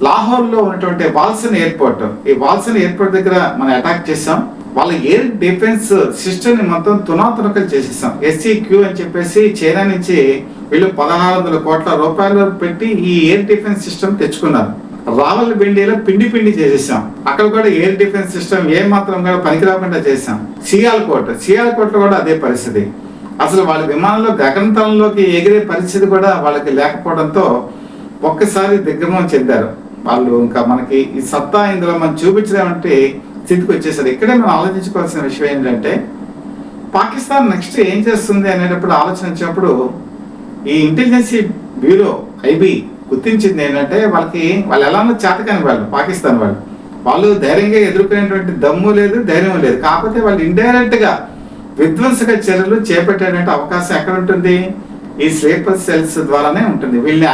లాహోర్లో ఉన్నటువంటి వాల్సన్ ఎయిర్పోర్ట్, ఈ వాల్సన్ ఎయిర్పోర్ట్ దగ్గర మనం అటాక్ చేసాం. వాళ్ళ ఎయిర్ డిఫెన్స్ సిస్టమ్ ని మొత్తం తునాతునకలు చేసేసాం. SCQ అని చెప్పేసి చైనా నుంచి వీళ్ళు 1600 కోట్ల రూపాయలు పెట్టి ఈ ఎయిర్ డిఫెన్స్ సిస్టమ్ తెచ్చుకున్నారు. రావల్పిండిలో పిండి చేసేసాం. అక్కడ కూడా ఎయిర్ డిఫెన్స్ సిస్టమ్ ఏ మాత్రం కూడా పనికిరాకుండా చేసాం. సియాల్కోట్ లో కూడా అదే పరిస్థితి. అసలు వాళ్ళ విమానంలో గగనతలంలోకి ఎగిరే పరిస్థితి కూడా వాళ్ళకి లేకపోవడంతో ఒక్కసారి దిగ్భ్రమం చెందారు వాళ్ళు. ఇంకా మనకి ఈ సత్తా ఇందులో మనం చూపించలేమంటే స్థితికి వచ్చేసారు. ఇక్కడే మనం ఆలోచించుకోవాల్సిన విషయం ఏంటంటే, పాకిస్తాన్ నెక్స్ట్ ఏం చేస్తుంది అనేటప్పుడు ఆలోచించినప్పుడు ఈ ఇంటెలిజెన్సీ బ్యూరో IB గుర్తించింది ఏంటంటే, వాళ్ళు ఎలానో చేతకాని పాకిస్తాన్ వాళ్ళు ధైర్యంగా ఎదుర్కొనేటువంటి దమ్ము లేదు, ధైర్యం లేదు. కాకపోతే వాళ్ళు ఇండైరెక్ట్ గా విధ్వంసక చర్యలు చేపట్టేటువంటి అవకాశం ఎక్కడ ఉంటుంది? ఈ స్లీపర్ సెల్స్ ద్వారానే ఉంటుంది. వీళ్ళని